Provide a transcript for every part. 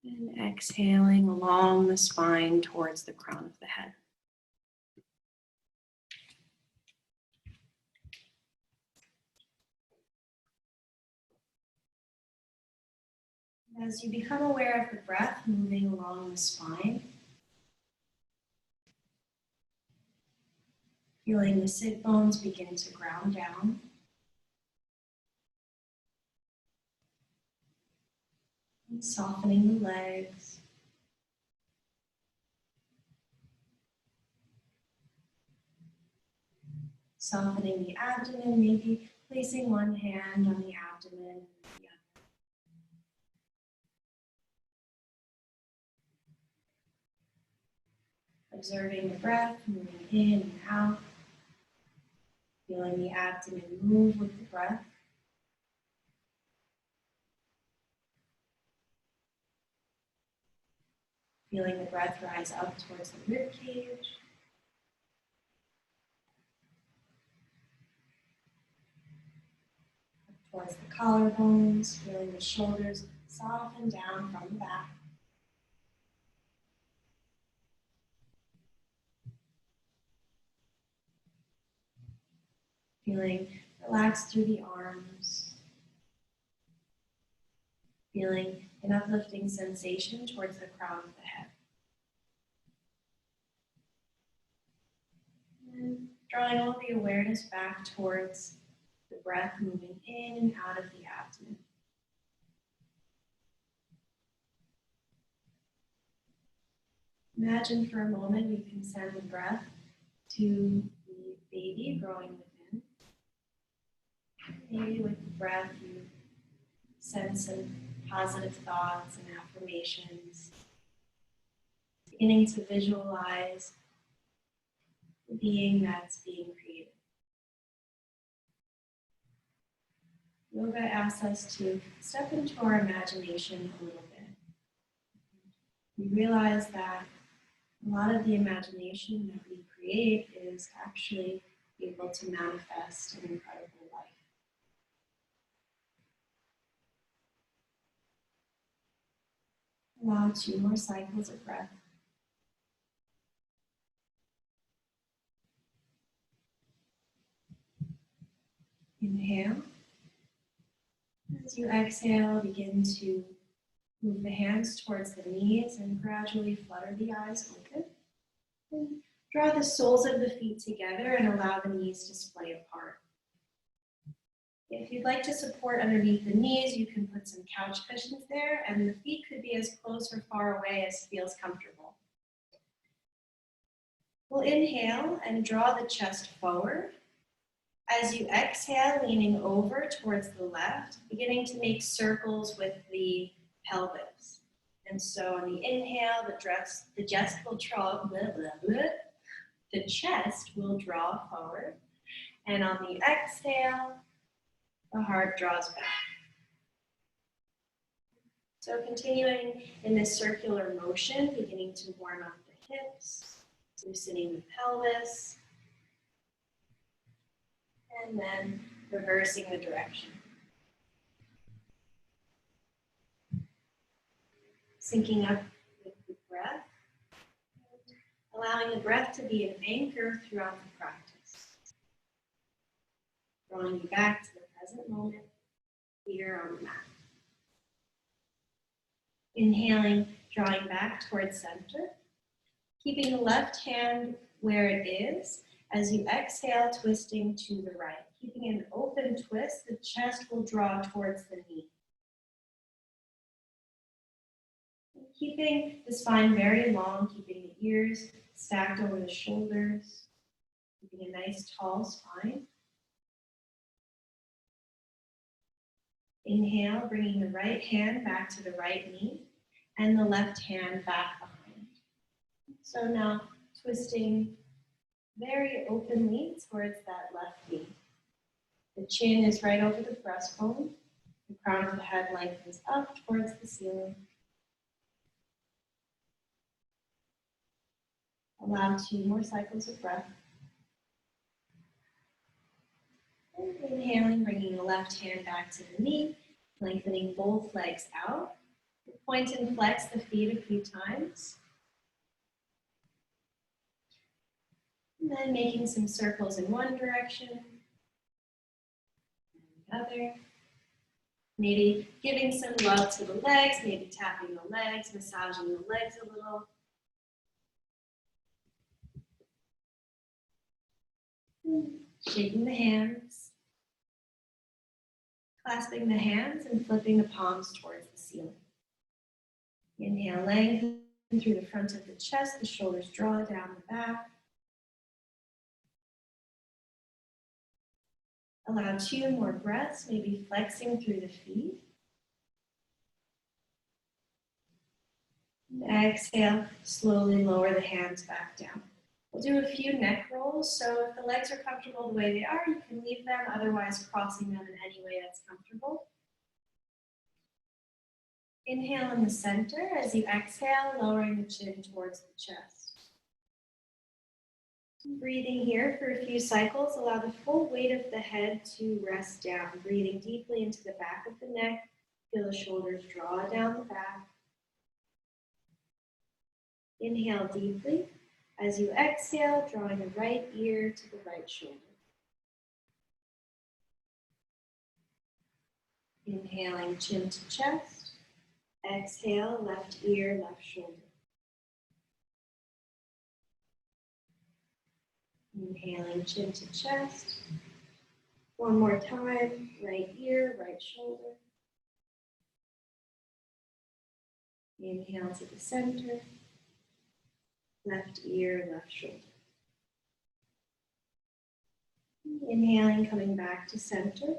And exhaling along the spine towards the crown of the head. As you become aware of the breath moving along the spine, feeling the sit bones begin to ground down. And softening the legs. Softening the abdomen, maybe placing one hand on the abdomen and the other. Observing the breath moving in and out. Feeling the abdomen move with the breath. Feeling the breath rise up towards the rib cage. Up towards the collarbones, feeling the shoulders soften down from the back. Feeling relaxed through the arms. Feeling an uplifting sensation towards the crown of the head. And drawing all the awareness back towards the breath moving in and out of the abdomen. Imagine for a moment you can send the breath to the baby growing within. Maybe with the breath you sense some positive thoughts and affirmations, beginning to visualize the being that's being created. Yoga asks us to step into our imagination a little bit. We realize that a lot of the imagination that we create is actually able to manifest an incredible life. Allow 2 more cycles of breath. Inhale. As you exhale, begin to move the hands towards the knees and gradually flutter the eyes open. And draw the soles of the feet together and allow the knees to splay apart. If you'd like to support underneath the knees, you can put some couch cushions there, and the feet could be as close or far away as feels comfortable. We'll inhale and draw the chest forward. As you exhale, leaning over towards the left, beginning to make circles with the pelvis. And so on the inhale, the chest will draw, the chest will draw forward. And on the exhale, the heart draws back. So continuing in this circular motion, beginning to warm up the hips, loosening the pelvis, and then reversing the direction. Syncing up with the breath, allowing the breath to be an anchor throughout the practice. Drawing you back to the present moment here on the mat. Inhaling, drawing back towards center. Keeping the left hand where it is. As you exhale, twisting to the right. Keeping an open twist, the chest will draw towards the knee. Keeping the spine very long, keeping the ears stacked over the shoulders. Keeping a nice tall spine. Inhale, bringing the right hand back to the right knee and the left hand back behind. So now twisting very openly towards that left knee. The chin is right over the breastbone. The crown of the head lengthens up towards the ceiling. Allow 2 more cycles of breath. And inhaling, bringing the left hand back to the knee, lengthening both legs out. Point and flex the feet a few times. And then making some circles in one direction, and the other. Maybe giving some love to the legs, maybe tapping the legs, massaging the legs a little. Shaking the hands. Clasping the hands and flipping the palms towards the ceiling. Inhale, lengthen through the front of the chest, the shoulders draw down the back. Allow 2 more breaths, maybe flexing through the feet. And exhale, slowly lower the hands back down. We'll do a few neck rolls, so if the legs are comfortable the way they are, you can leave them, otherwise crossing them in any way that's comfortable. Inhale in the center. As you exhale, lowering the chin towards the chest. Breathing here for a few cycles, allow the full weight of the head to rest down. Breathing deeply into the back of the neck, feel the shoulders draw down the back. Inhale deeply. As you exhale, drawing the right ear to the right shoulder. Inhaling chin to chest. Exhale, left ear, left shoulder. Inhaling chin to chest. One more time, right ear, right shoulder. Inhale to the center. Left ear, left shoulder. Inhaling, coming back to center.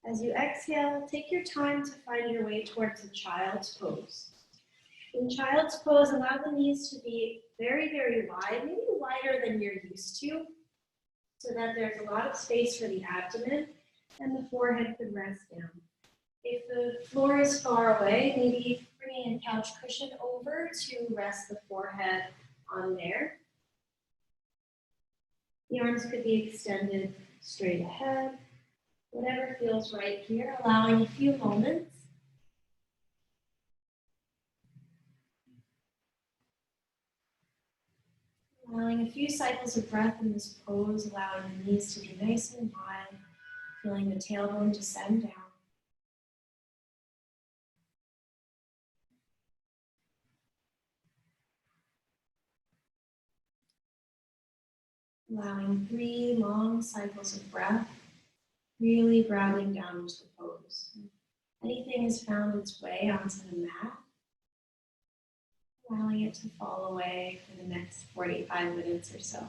As you exhale, take your time to find your way towards the child's pose. In child's pose, allow the knees to be very, very wide, maybe wider than you're used to, so that there's a lot of space for the abdomen and the forehead could rest down. If the floor is far away, maybe bringing a couch cushion over to rest the forehead on there. The arms could be extended straight ahead. Whatever feels right here, allowing a few moments. Allowing a few cycles of breath in this pose, allowing the knees to be nice and wide, feeling the tailbone descend down. Allowing 3 long cycles of breath, really grounding down into the pose. Anything has found its way onto the mat, allowing it to fall away for the next 45 minutes or so.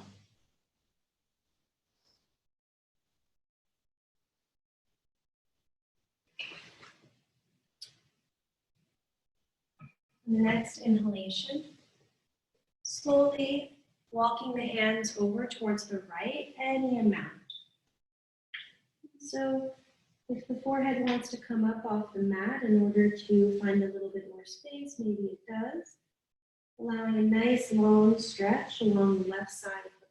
The next inhalation, slowly walking the hands over towards the right, any amount. So if the forehead wants to come up off the mat in order to find a little bit more space, maybe it does. Allowing a nice long stretch along the left side of the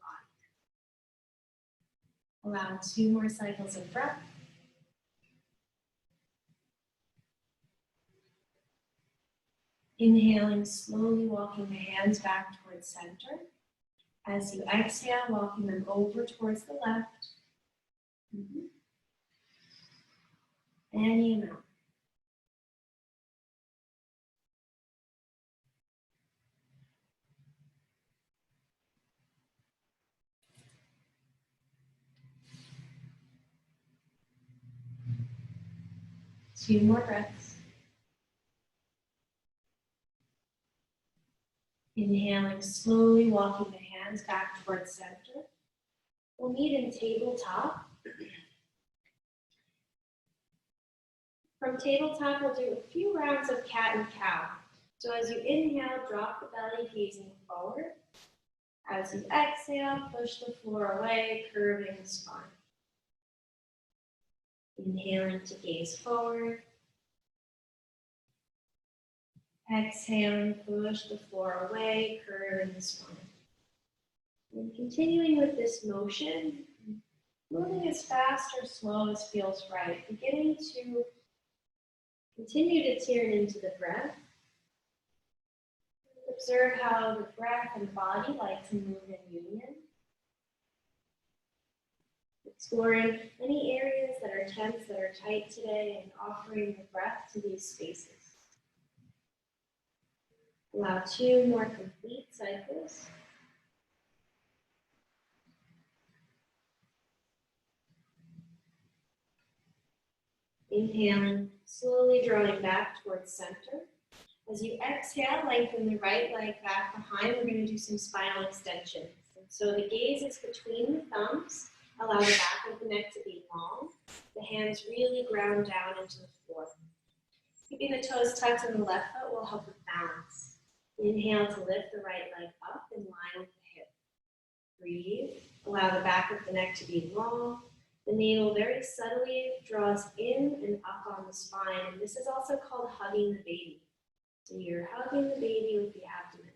body. Allow 2 more cycles of breath. Inhaling, slowly walking the hands back towards center. As you exhale, walking them over towards the left. Any amount. Two more breaths. Inhaling, slowly walking the hands back towards center. We'll meet in tabletop. From tabletop, we'll do a few rounds of cat and cow. So as you inhale, drop the belly, gazing forward. As you exhale, push the floor away, curving the spine. Inhaling to gaze forward. Exhaling, push the floor away, curving the spine. And continuing with this motion, moving as fast or slow as feels right. Beginning to continue to tune into the breath. Observe how the breath and body like to move in union. Exploring any areas that are tense, that are tight today, and offering the breath to these spaces. Allow 2 more complete cycles. Inhaling, slowly drawing back towards center. As you exhale, lengthen the right leg back behind. We're going to do some spinal extensions. And so the gaze is between the thumbs. Allow the back of the neck to be long. The hands really ground down into the floor. Keeping the toes tucked in the left foot will help with balance. Inhale to lift the right leg up in line with the hip. Breathe. Allow the back of the neck to be long. The navel very subtly draws in and up on the spine. And this is also called hugging the baby. So you're hugging the baby with the abdomen.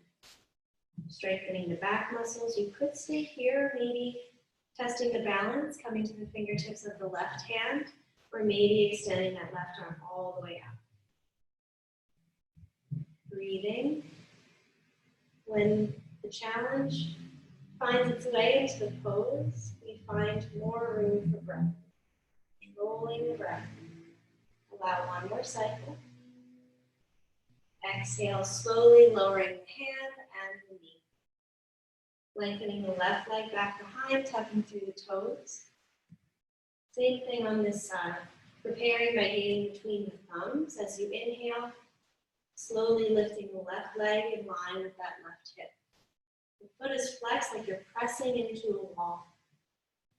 Strengthening the back muscles. You could stay here, maybe testing the balance, coming to the fingertips of the left hand, or maybe extending that left arm all the way out. Breathing. When the challenge finds its way into the pose, we find more room for breath. Controlling the breath. Allow 1 more cycle. Exhale, slowly lowering the hand and the knee. Lengthening the left leg back behind, tucking through the toes. Same thing on this side. Preparing by gazing between the thumbs as you inhale, slowly lifting the left leg in line with that left hip. The foot is flexed like you're pressing into a wall.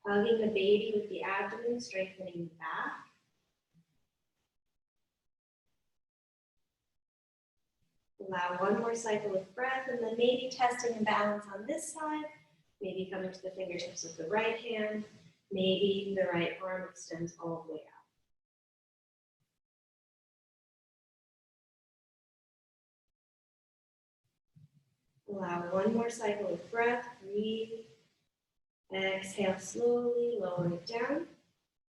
Hugging the baby with the abdomen, strengthening the back. Allow 1 more cycle of breath, and then maybe testing the balance on this side, maybe coming to the fingertips of the right hand, maybe the right arm extends all the way out. Allow 1 more cycle of breath, breathe. Exhale slowly, lower it down.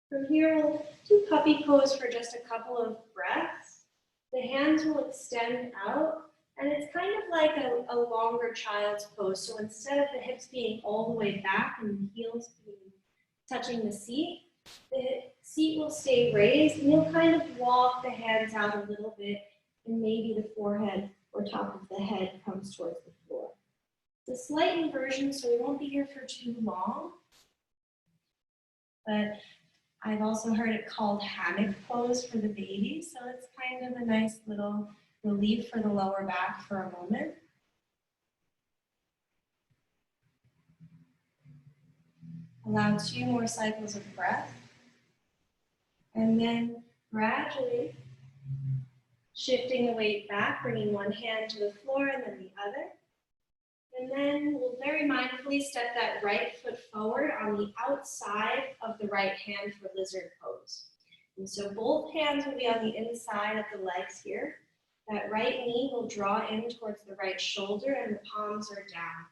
From here, we'll do puppy pose for just a couple of breaths. The hands will extend out, and it's kind of like a longer child's pose. So instead of the hips being all the way back and the heels being touching the seat will stay raised, and you'll kind of walk the hands out a little bit, and maybe the forehead or top of the head comes towards the floor. It's a slight inversion, so we won't be here for too long, but I've also heard it called hammock pose for the baby, so it's kind of a nice little relief for the lower back for a moment. Allow 2 more cycles of breath, and then gradually shifting the weight back, bringing one hand to the floor and then the other. And then we'll very mindfully step that right foot forward on the outside of the right hand for lizard pose. And so both hands will be on the inside of the legs here. That right knee will draw in towards the right shoulder and the palms are down.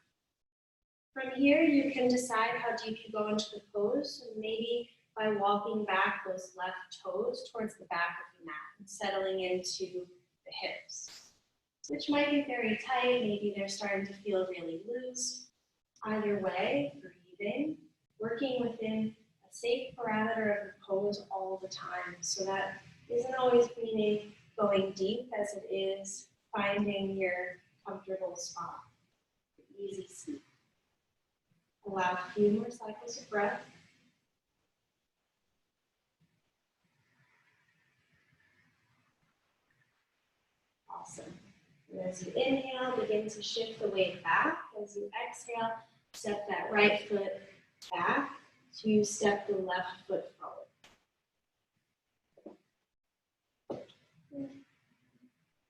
From here, you can decide how deep you go into the pose, and maybe by walking back those left toes towards the back of the mat and settling into the hips, which might be very tight. Maybe they're starting to feel really loose. Either way, breathing, working within a safe parameter of the pose all the time. So that isn't always meaning going deep as it is finding your comfortable spot, easy seat. Allow a few more cycles of breath. Awesome. And as you inhale, begin to shift the weight back. As you exhale, step that right foot back to step the left foot forward.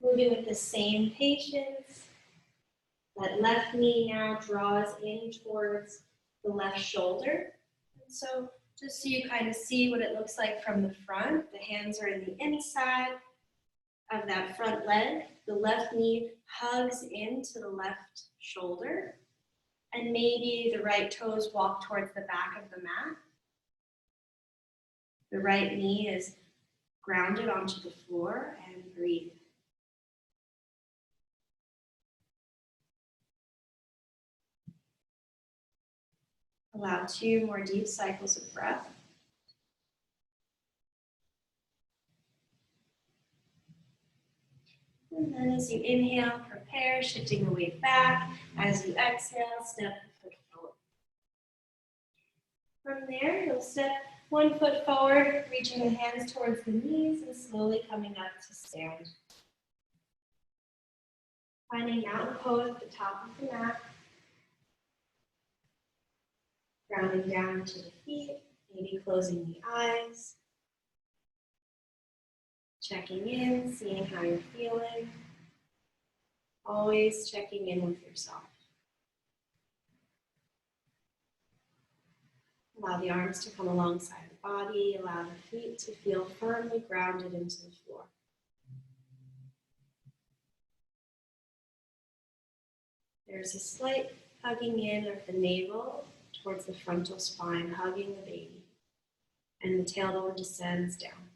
Moving with the same patience. That left knee now draws in towards the left shoulder. And so just so you kind of see what it looks like from the front, the hands are in the inside of that front leg. The left knee hugs into the left shoulder. And maybe the right toes walk towards the back of the mat. The right knee is grounded onto the floor, and breathe. Allow 2 more deep cycles of breath. And then as you inhale, prepare, shifting the weight back. As you exhale, step the foot forward. From there, you'll step 1 foot forward, reaching the hands towards the knees and slowly coming up to stand. Finding mountain pose at the top of the mat. Grounding down to the feet, maybe closing the eyes. Checking in, seeing how you're feeling. Always checking in with yourself. Allow the arms to come alongside the body. Allow the feet to feel firmly grounded into the floor. There's a slight hugging in of the navel towards the frontal spine, hugging the baby. And the tailbone descends down.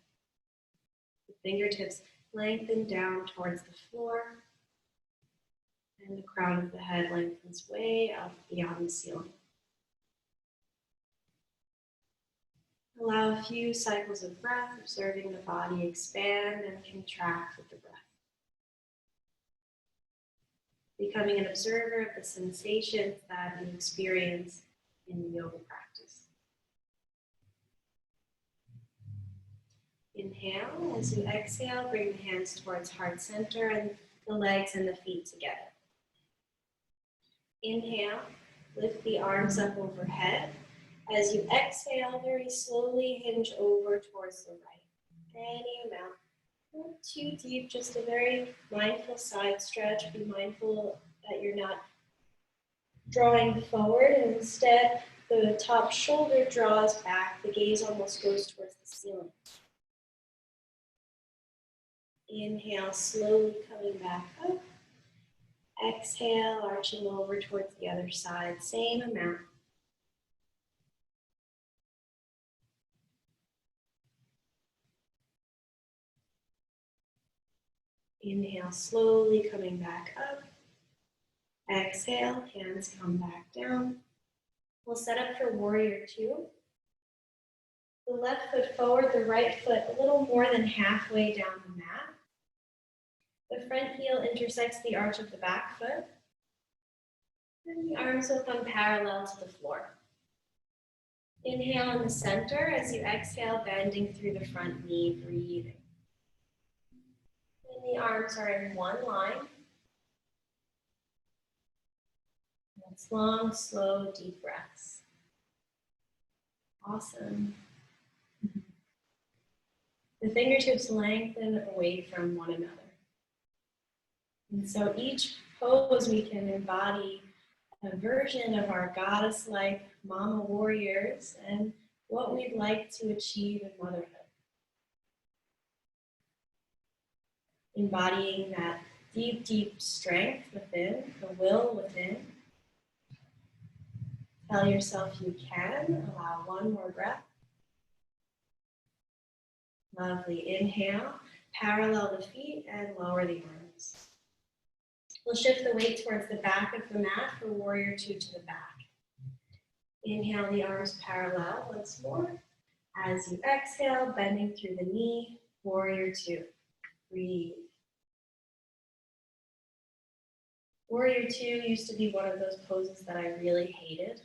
The fingertips lengthen down towards the floor. And the crown of the head lengthens way up beyond the ceiling. Allow a few cycles of breath, observing the body expand and contract with the breath. Becoming an observer of the sensations that you experience in the yoga practice. Inhale. As you exhale, bring the hands towards heart center and the legs and the feet together. Inhale, lift the arms up overhead. As you exhale, very slowly hinge over towards the right. Any amount. Not too deep, just a very mindful side stretch. Be mindful that you're not drawing forward, and instead the top shoulder draws back. The gaze almost goes towards the ceiling. Inhale, slowly coming back up. Exhale, arching over towards the other side. Same amount. Inhale, slowly coming back up. Exhale, hands come back down. We'll set up for warrior 2. The left foot forward, the right foot a little more than halfway down the mat. The front heel intersects the arch of the back foot. And the arms will come parallel to the floor. Inhale in the center. As you exhale, bending through the front knee, breathing. And the arms are in one line. That's long, slow, deep breaths. Awesome. The fingertips lengthen away from one another. And so each pose we can embody a version of our goddess-like mama warriors and what we'd like to achieve in motherhood. Embodying that deep, deep strength within, the will within. Tell yourself you can. Allow one more breath. Lovely. Inhale. Parallel the feet and lower the arms. We'll shift the weight towards the back of the mat for warrior 2 to the back. Inhale, the arms parallel once more. As you exhale, bending through the knee, warrior 2. Breathe. Warrior 2 used to be one of those poses that I really hated.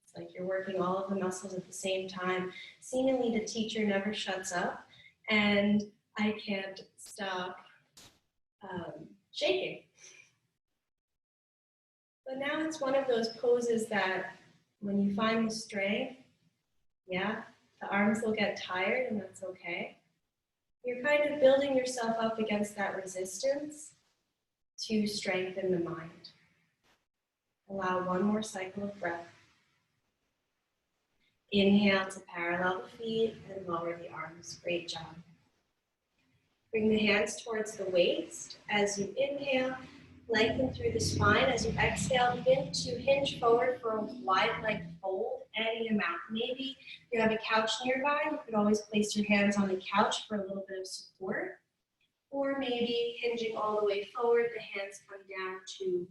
It's like you're working all of the muscles at the same time. Seemingly the teacher never shuts up, and I can't stop shaking. But now it's one of those poses that when you find the strength, yeah, the arms will get tired, and that's okay. You're kind of building yourself up against that resistance to strengthen the mind. Allow one more cycle of breath. Inhale to parallel the feet and lower the arms. Great job. Bring the hands towards the waist. As you inhale, lengthen through the spine. As you exhale, begin to hinge forward for a wide leg fold, any amount. Maybe you have a couch nearby. You could always place your hands on the couch for a little bit of support. Or maybe hinging all the way forward, the hands come down to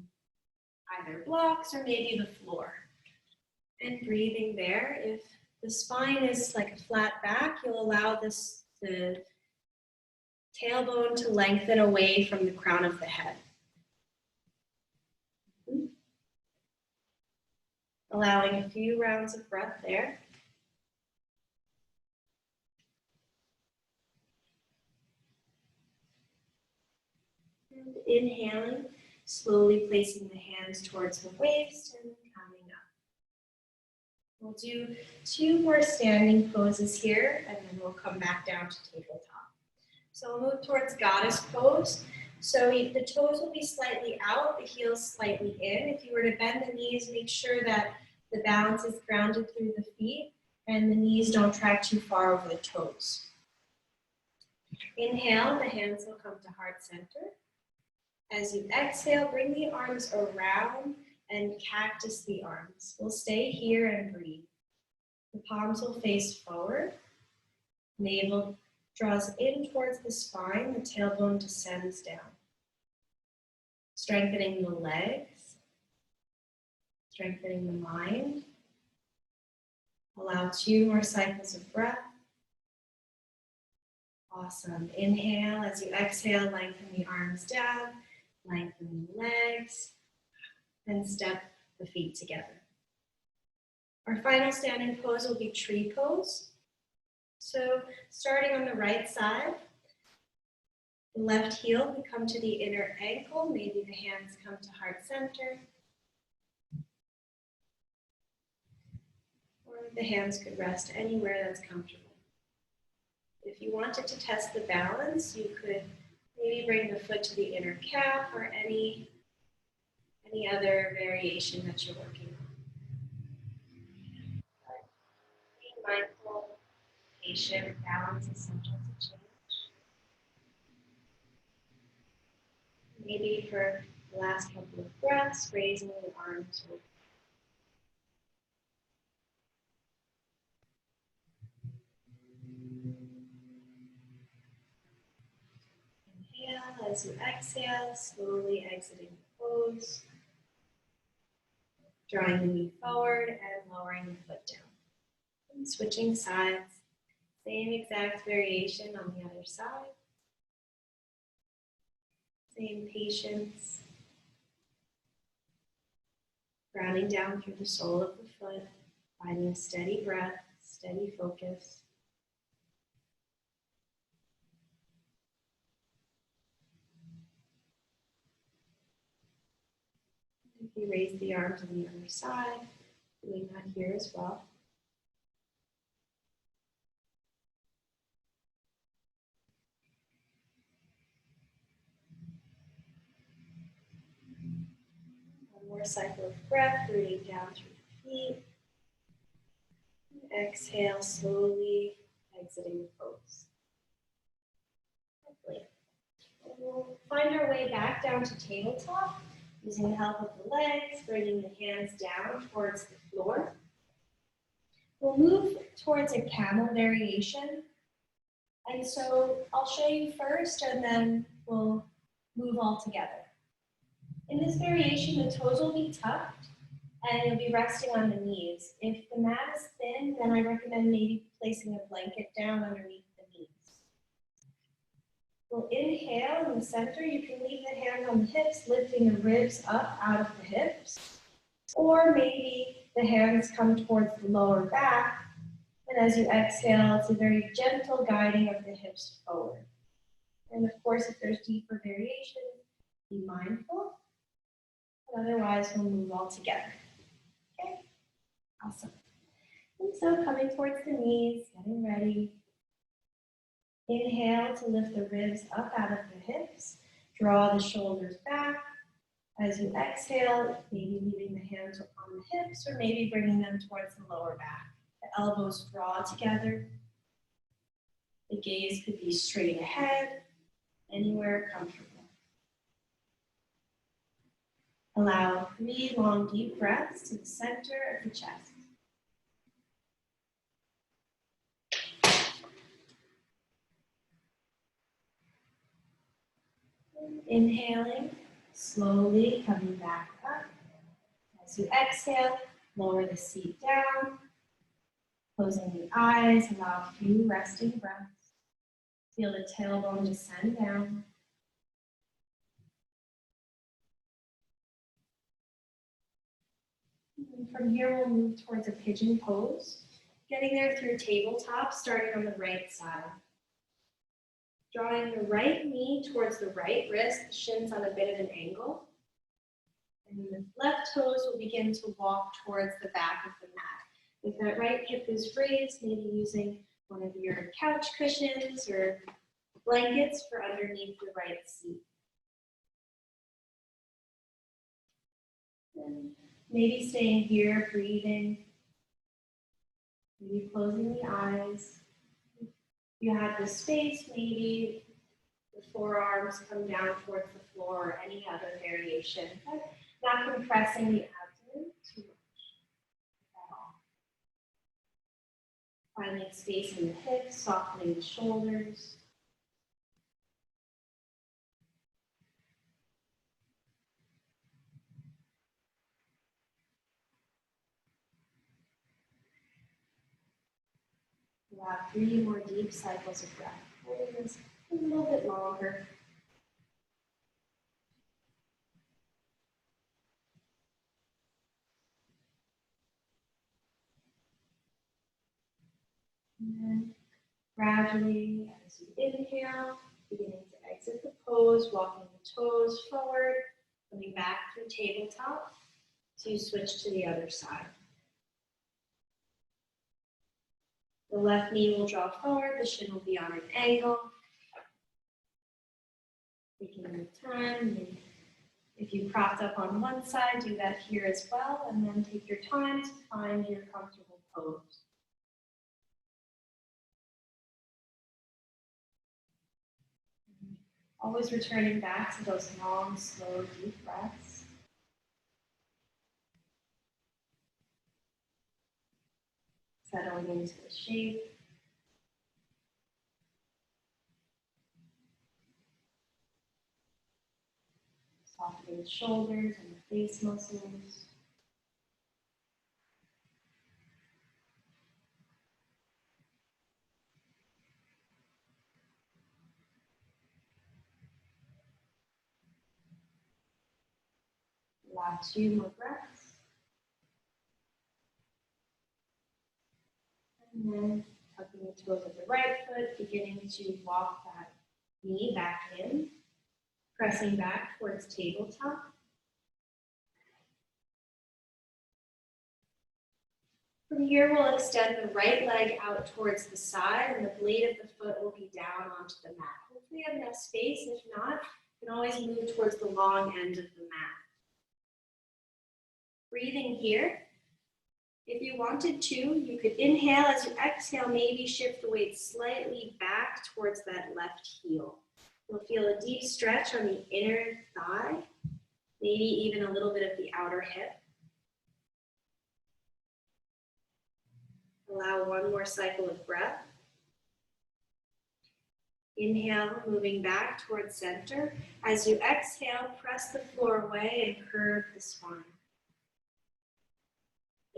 either blocks or maybe the floor. And breathing there. If the spine is like a flat back, you'll allow the tailbone to lengthen away from the crown of the head. Allowing a few rounds of breath there. And inhaling, slowly placing the hands towards the waist and coming up. We'll do 2 more standing poses here, and then we'll come back down to tabletop. So we'll move towards goddess pose. So the toes will be slightly out, the heels slightly in. If you were to bend the knees, make sure that the balance is grounded through the feet and the knees don't track too far over the toes. Inhale, the hands will come to heart center. As you exhale, bring the arms around and cactus the arms. We'll stay here and breathe. The palms will face forward. Navel draws in towards the spine, the tailbone descends down. Strengthening the legs, strengthening the mind. Allow 2 more cycles of breath. Awesome. Inhale, as you exhale, lengthen the arms down, lengthen the legs, and step the feet together. Our final standing pose will be tree pose. So starting on the right side, the left heel will come to the inner ankle. Maybe the hands come to heart center. Or the hands could rest anywhere that's comfortable. If you wanted to test the balance, you could maybe bring the foot to the inner calf or any other variation that you're working on. But being mindful, patient, balance is subject to change. Maybe for the last couple of breaths, raising the arms over. Inhale, as you exhale, slowly exiting the pose. Drawing the knee forward and lowering the foot down. And switching sides. Same exact variation on the other side. Same patience. Grounding down through the sole of the foot, finding a steady breath, steady focus. If you raise the arms on the other side, doing that here as well. One more cycle of breath, rooting down through the feet. And exhale, slowly exiting the pose. Lovely. We'll find our way back down to tabletop, using the help of the legs, bringing the hands down towards the floor. We'll move towards a camel variation. And so I'll show you first, and then we'll move all together. In this variation, the toes will be tucked, and you'll be resting on the knees. If the mat is thin, then I recommend maybe placing a blanket down underneath the knees. We'll inhale in the center. You can leave the hand on the hips, lifting the ribs up out of the hips. Or maybe the hands come towards the lower back. And as you exhale, it's a very gentle guiding of the hips forward. And of course, if there's deeper variation, be mindful. But otherwise, we'll move all together. Okay? Awesome. And so coming towards the knees, getting ready. Inhale to lift the ribs up out of the hips. Draw the shoulders back. As you exhale, maybe leaving the hands on the hips or maybe bringing them towards the lower back. The elbows draw together. The gaze could be straight ahead, anywhere comfortable. Allow 3 long, deep breaths to the center of the chest. Inhaling, slowly coming back up. As you exhale, Lower the seat down, closing the eyes, allow a few resting breaths. Feel the tailbone descend down. And from here, we'll move towards a pigeon pose, getting there through tabletop, starting on the right side. Drawing the right knee towards the right wrist, the shins on a bit of an angle. And the left toes will begin to walk towards the back of the mat. If that right hip is raised, maybe using one of your couch cushions or blankets for underneath the right seat. And maybe staying here, breathing, maybe closing the eyes. If you have the space, maybe the forearms come down towards the floor or any other variation, but not compressing the abdomen too much at all. Finding space in the hips, softening the shoulders. Allow 3 more deep cycles of breath. Holding this a little bit longer. And then gradually, as you inhale, beginning to exit the pose, walking the toes forward, coming back through tabletop to switch to the other side. The left knee will draw forward, the shin will be on an angle. Taking your time, and if you propped up on one side, do that here as well, and then take your time to find your comfortable pose. Always returning back to those long, slow, deep breaths. Settling into the shape. Softening the shoulders and the face muscles. Allow 2 more breaths. And then tucking the toes of the right foot, beginning to walk that knee back in, pressing back towards tabletop. From here, we'll extend the right leg out towards the side, and the blade of the foot will be down onto the mat. Hopefully you have enough space. If not, you can always move towards the long end of the mat. Breathing here. If you wanted to, you could inhale. As you exhale, maybe shift the weight slightly back towards that left heel. You'll feel a deep stretch on the inner thigh, maybe even a little bit of the outer hip. Allow 1 more cycle of breath. Inhale, moving back towards center. As you exhale, press the floor away and curve the spine.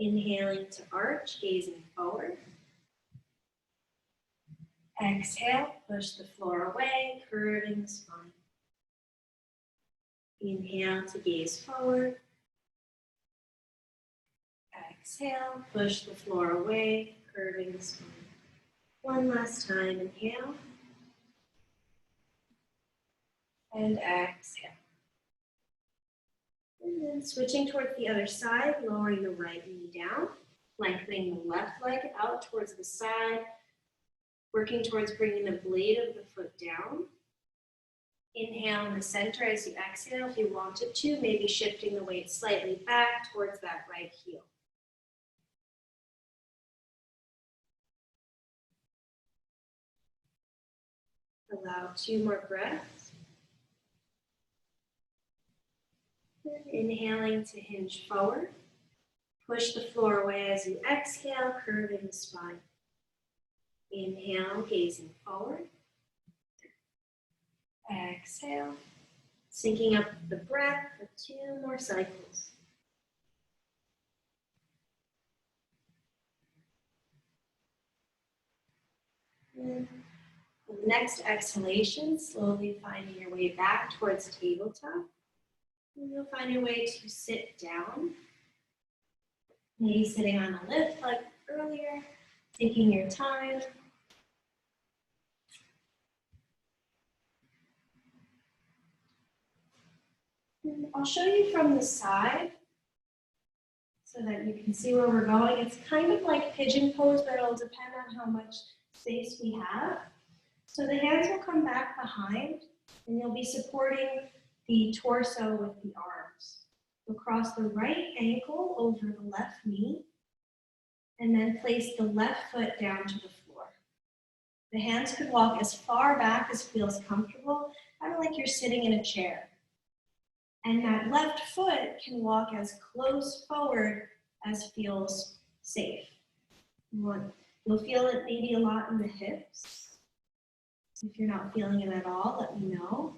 Inhaling to arch, gazing forward. Exhale, push the floor away, curving the spine. Inhale to gaze forward. Exhale, push the floor away, curving the spine. One last time, inhale. And exhale. And then switching towards the other side, lowering the right knee down, lengthening the left leg out towards the side, working towards bringing the blade of the foot down. Inhale in the center as you exhale. If you wanted to, maybe shifting the weight slightly back towards that right heel. Allow 2 more breaths. And inhaling to hinge forward. Push the floor away as you exhale, curving the spine. Inhale, gazing forward. Exhale, syncing up the breath for 2 more cycles. And the next exhalation, slowly finding your way back towards tabletop. And you'll find your way to sit down. Maybe sitting on a lift like earlier, taking your time. And I'll show you from the side so that you can see where we're going. It's kind of like pigeon pose, but it'll depend on how much space we have. So the hands will come back behind, and you'll be supporting the torso with the arms. You'll cross the right ankle over the left knee, and then place the left foot down to the floor. The hands could walk as far back as feels comfortable, kind of like you're sitting in a chair. And that left foot can walk as close forward as feels safe. You'll feel it maybe a lot in the hips. If you're not feeling it at all, let me know.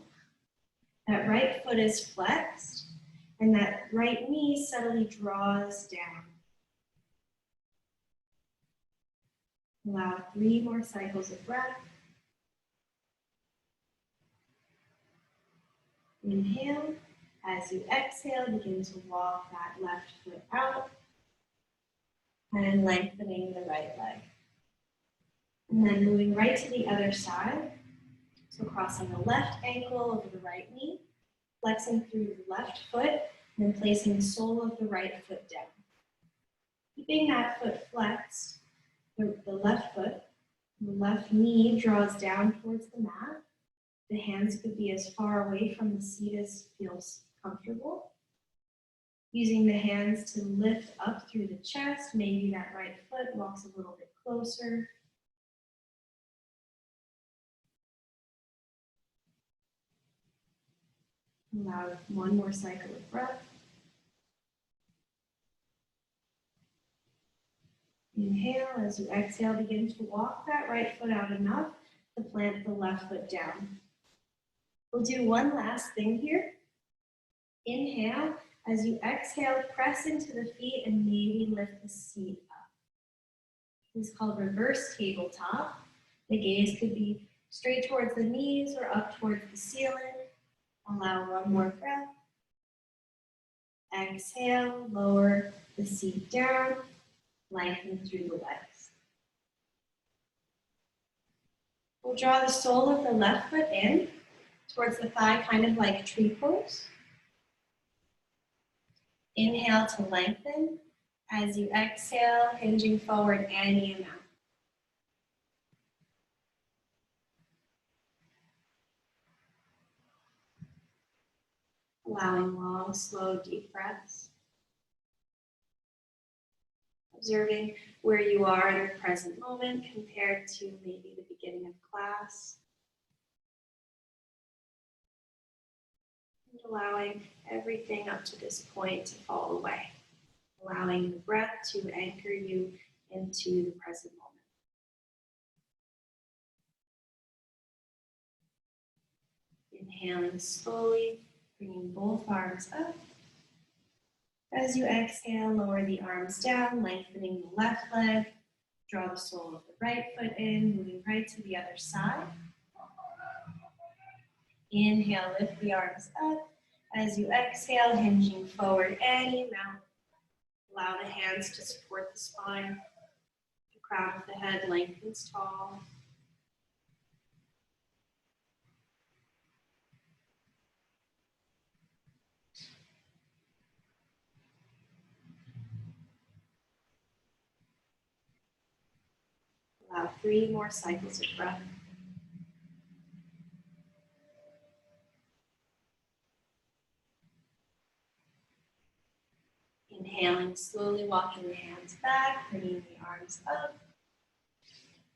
That right foot is flexed, and that right knee subtly draws down. Allow 3 more cycles of breath. Inhale. As you exhale, begin to walk that left foot out and lengthening the right leg. And then moving right to the other side. So crossing the left ankle over the right knee, flexing through the left foot, and then placing the sole of the right foot down. Keeping that foot flexed, the left foot, the left knee draws down towards the mat. The hands could be as far away from the seat as feels comfortable. Using the hands to lift up through the chest, maybe that right foot walks a little bit closer. Allow 1 more cycle of breath. Inhale, as you exhale, begin to walk that right foot out enough to plant the left foot down. We'll do one last thing here. Inhale, as you exhale, press into the feet and maybe lift the seat up. This is called reverse tabletop. The gaze could be straight towards the knees or up towards the ceiling. Allow 1 more breath. Exhale, lower the seat down, lengthen through the legs. We'll draw the sole of the left foot in towards the thigh, kind of like tree pose. Inhale to lengthen. As you exhale, hinging forward any amount. Allowing long, slow, deep breaths. Observing where you are in the present moment compared to maybe the beginning of class. And allowing everything up to this point to fall away. Allowing the breath to anchor you into the present moment. Inhaling slowly, bringing both arms up. As you exhale, lower the arms down, lengthening the left leg. Draw the sole of the right foot in, moving right to the other side. Inhale, lift the arms up. As you exhale, hinging forward any amount. Allow the hands to support the spine. The crown of the head lengthens tall. Allow 3 more cycles of breath. Inhaling, slowly walking the hands back, bringing the arms up.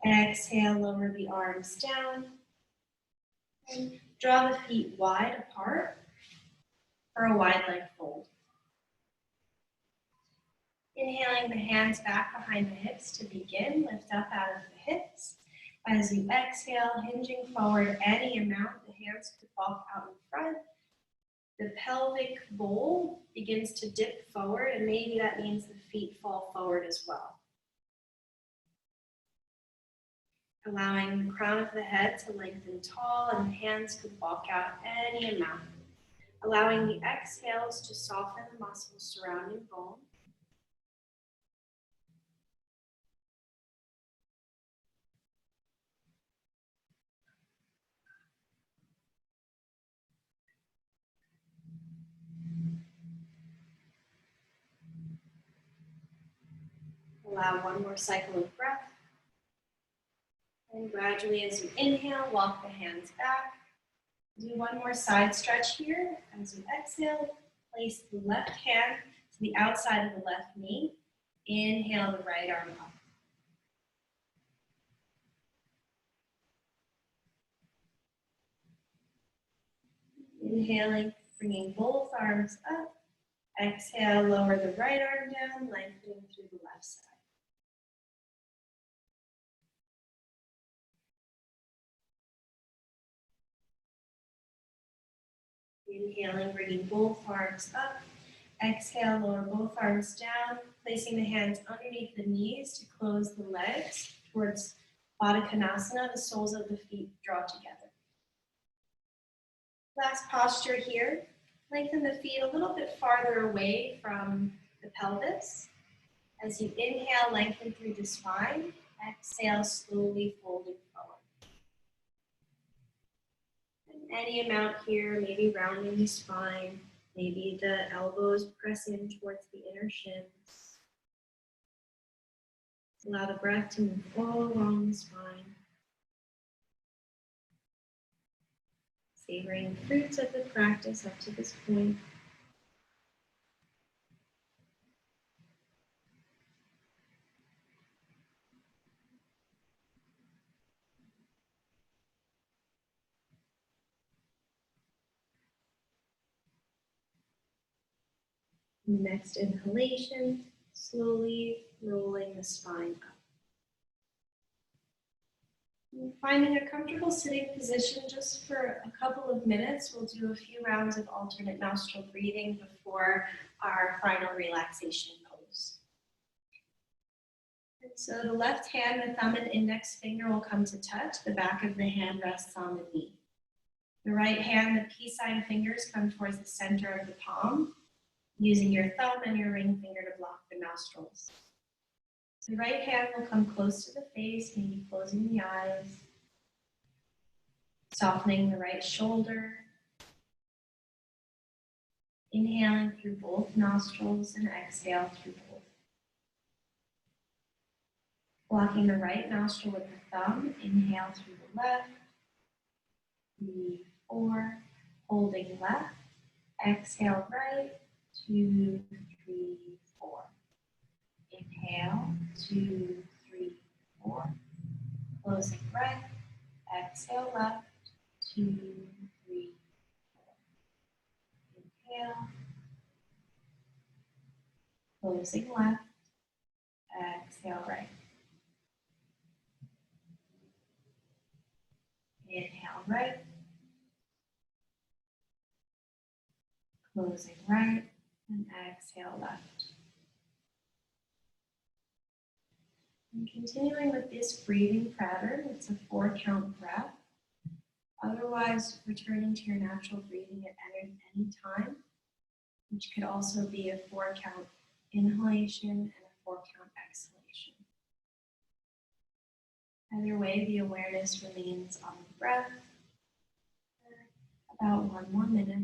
Exhale, lower the arms down. And draw the feet wide apart for a wide leg fold. Inhaling the hands back behind the hips to begin, lift up out of the hips. As you exhale, hinging forward any amount, the hands could walk out in front. The pelvic bowl begins to dip forward, and maybe that means the feet fall forward as well. allowing the crown of the head to lengthen tall and the hands could walk out any amount, allowing the exhales to soften the muscles surrounding bone. Allow one more cycle of breath. And gradually, as you inhale, walk the hands back. Do one more side stretch here. As you exhale, place the left hand to the outside of the left knee. Inhale the right arm up. Inhaling, bringing both arms up. Exhale, lower the right arm down, lengthening through the left side. Inhaling, bringing both arms up. Exhale, lower both arms down, placing the hands underneath the knees to close the legs towards Baddha Konasana. The soles of the feet draw together. Last posture here. Lengthen the feet a little bit farther away from the pelvis. As you inhale, lengthen through the spine. Exhale, slowly folding forward. And any amount here, maybe rounding the spine, maybe the elbows press in towards the inner shins. Allow the breath to move all along the spine. Savoring the fruits of the practice up to this point. Next inhalation, slowly rolling the spine up. Finding a comfortable sitting position just for a couple of minutes. We'll do a few rounds of alternate nostril breathing before our final relaxation pose. And so the left hand, the thumb and index finger will come to touch. The back of the hand rests on the knee. The right hand, the peace sign fingers come towards the center of the palm, using your thumb and your ring finger to block the nostrils. The right hand will come close to the face, maybe closing the eyes, softening the right shoulder, inhaling through both nostrils and exhale through both. Blocking the right nostril with the thumb, inhale through the left, 3, 4, holding left, exhale right, 2, 3, 4. Inhale, 2, 3, 4. Closing right, exhale left, 2, 3, 4. Inhale, closing left, exhale right. Inhale right, closing right, and exhale left. And continuing with this breathing pattern, it's a 4-count breath. Otherwise, returning to your natural breathing at any time, which could also be a 4-count inhalation and a 4-count exhalation. Either way, the awareness remains on the breath for about 1 more minute.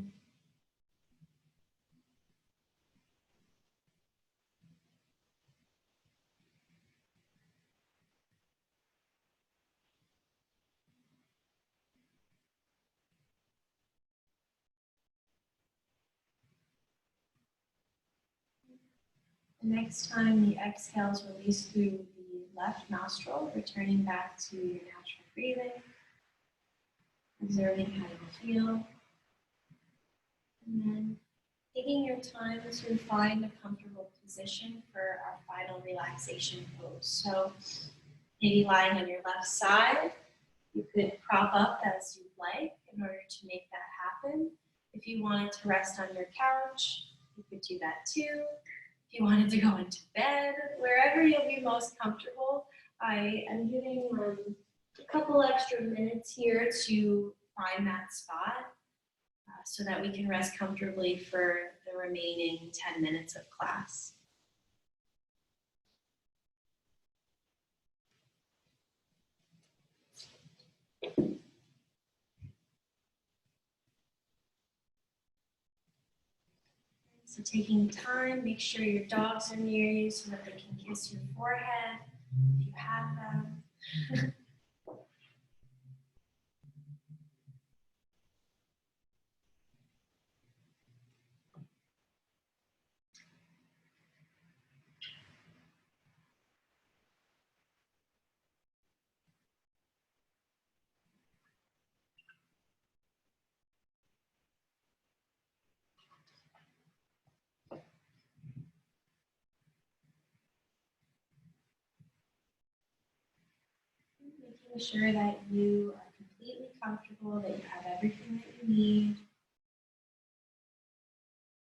The next time the exhales release through the left nostril, returning back to your natural breathing, observing how you feel, and then taking your time to find a comfortable position for our final relaxation pose. So maybe lying on your left side, you could prop up as you'd like in order to make that happen. If you wanted to rest on your couch, you could do that too. If you wanted to go into bed, wherever you'll be most comfortable, I am giving couple extra minutes here to find that spot so that we can rest comfortably for the remaining 10 minutes of class. So taking time, make sure your dogs are near you so that they can kiss your forehead if you have them. Making sure that you are completely comfortable, that you have everything that you need.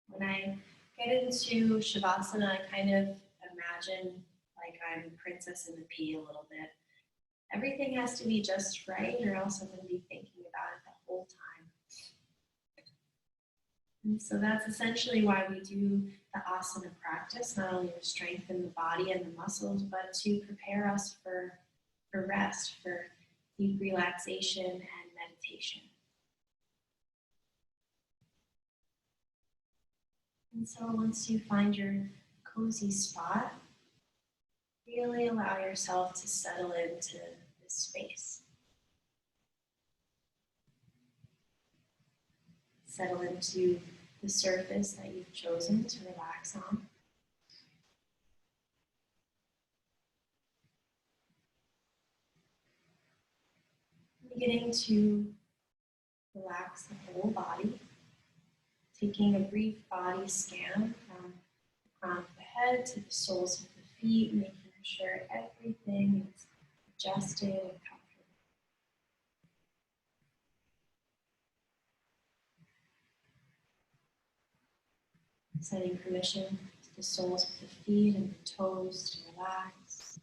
When I get into Shavasana, I kind of imagine like I'm Princess and the Pea a little bit. Everything has to be just right or else I'm going to be thinking about it the whole time. And so that's essentially why we do the asana practice, not only to strengthen the body and the muscles, but to prepare us for rest, for deep relaxation and meditation. And so once you find your cozy spot, really allow yourself to settle into this space. Settle into the surface that you've chosen to relax on. Beginning to relax the whole body, taking a brief body scan from the crown of the head to the soles of the feet, making sure everything is adjusted and comfortable. Sending permission to the soles of the feet and the toes to relax.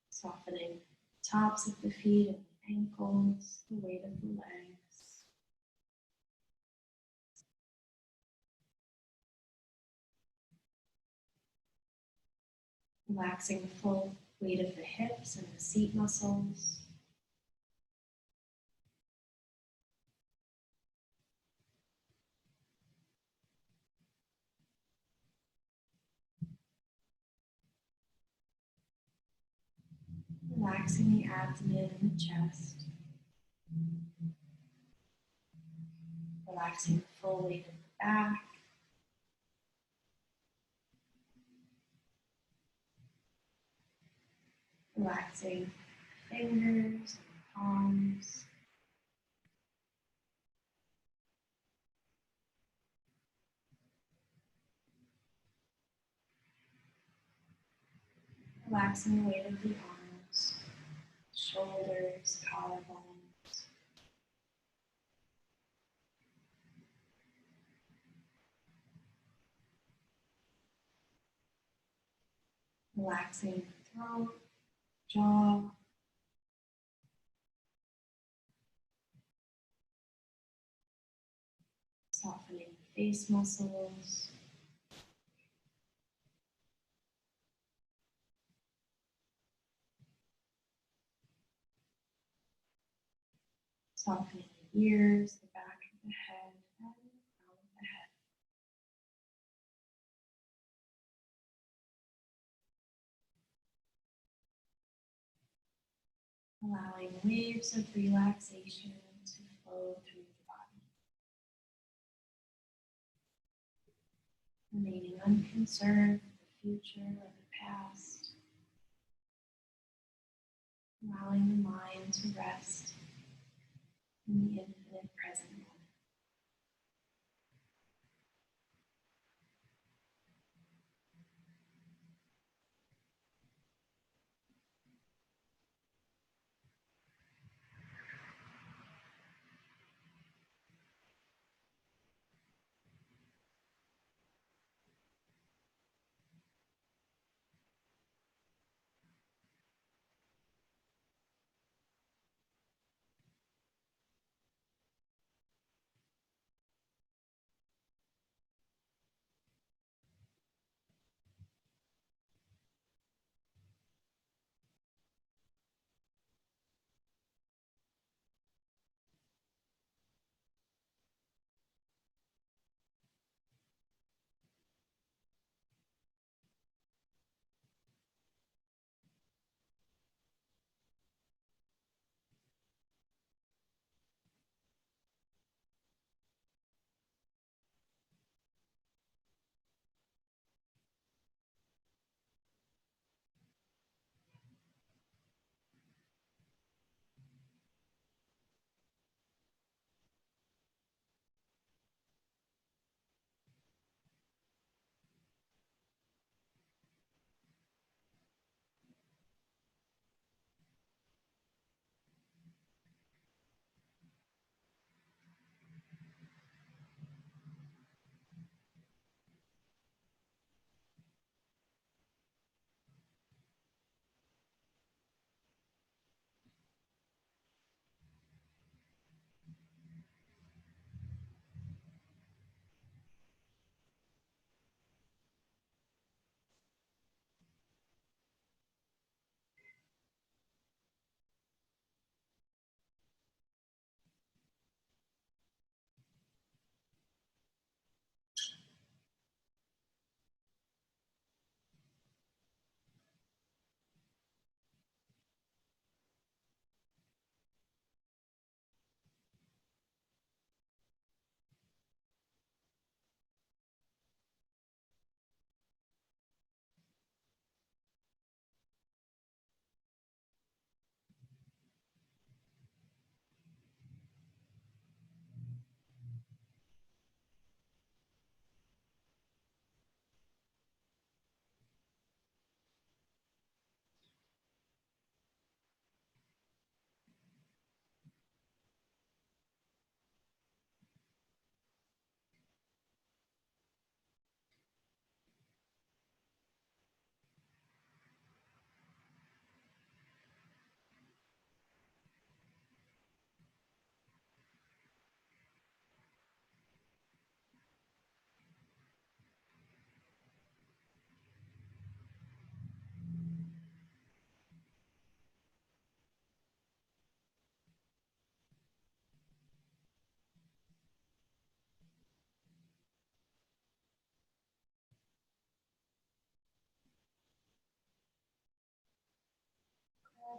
Softening the tops of the feet and the ankles, the weight of the legs. Relaxing the full weight of the hips and the seat muscles. Relaxing the abdomen and the chest. Relaxing the full weight of the back. Relaxing the fingers and palms. Relaxing the weight of the arms, shoulders, collarbones. Relaxing the throat, jaw. Softening the face muscles. Softening the ears, the back of the head, and the crown of the head. Allowing waves of relaxation to flow through the body. Remaining unconcerned with the future or the past. Allowing the mind to rest in the infinite present moment.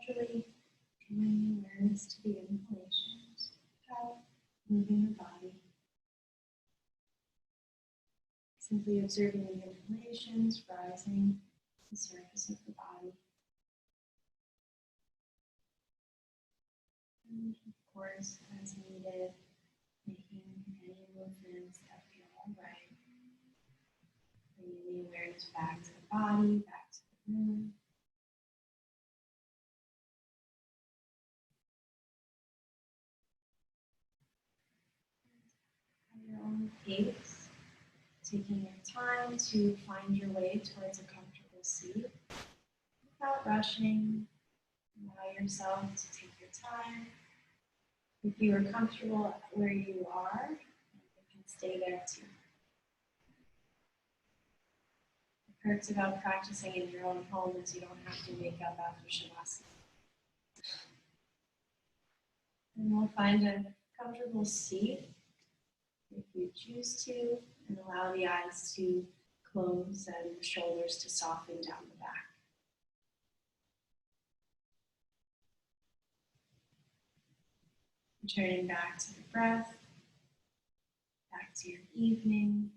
gradually drawing the awareness to the inhalations without moving the body. Simply observing the inhalations rising to the surface of the body. And of course, as needed, making any movements that feel all right. Bringing the awareness back to the body, back to the room. At your own pace, taking your time to find your way towards a comfortable seat without rushing. Allow yourself to take your time. If you are comfortable where you are, you can stay there too. The perks about practicing in your own home is you don't have to wake up after Shavasana. And we'll find a comfortable seat if you choose to, and allow the eyes to close and the shoulders to soften down the back. Returning back to the breath, back to your evening.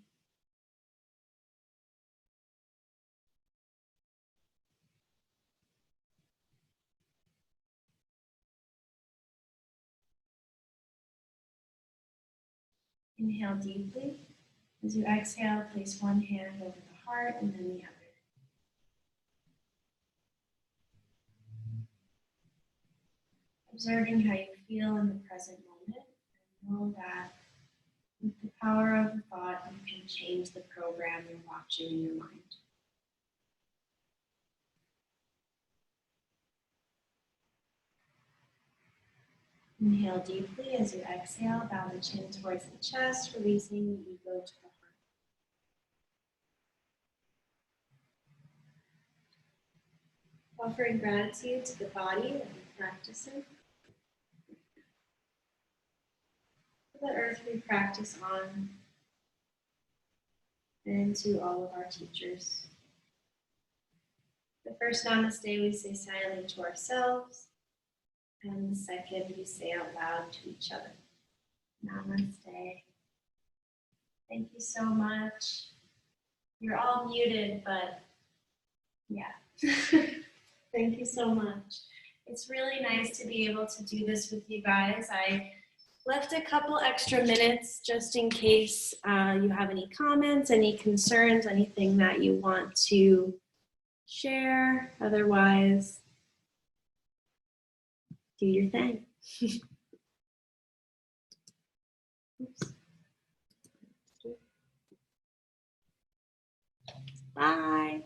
Inhale deeply. As you exhale, place one hand over the heart and then the other. Observing how you feel in the present moment, and know that with the power of the thought, you can change the program you're watching in your mind. Inhale deeply. As you exhale, bow the chin towards the chest, releasing the ego to the heart. Offering gratitude to the body that we're practicing. The earth we practice on, and to all of our teachers. The first namaste we say silently to ourselves, and the second we say out loud to each other. Namaste. Thank you so much. You're all muted, but yeah. Thank you so much. It's really nice to be able to do this with you guys. I left a couple extra minutes just in case you have any comments, any concerns, anything that you want to share. Otherwise, do your thing. Oops. Bye.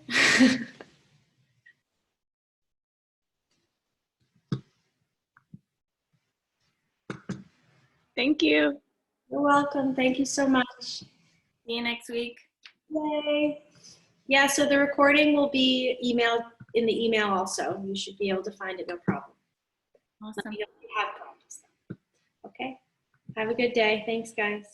Thank you. You're welcome. Thank you so much. See you next week. Yay. Yeah, so the recording will be emailed in the email also. You should be able to find it, no problem. Awesome. You don't have problems. Okay. Have a good day. Thanks, guys.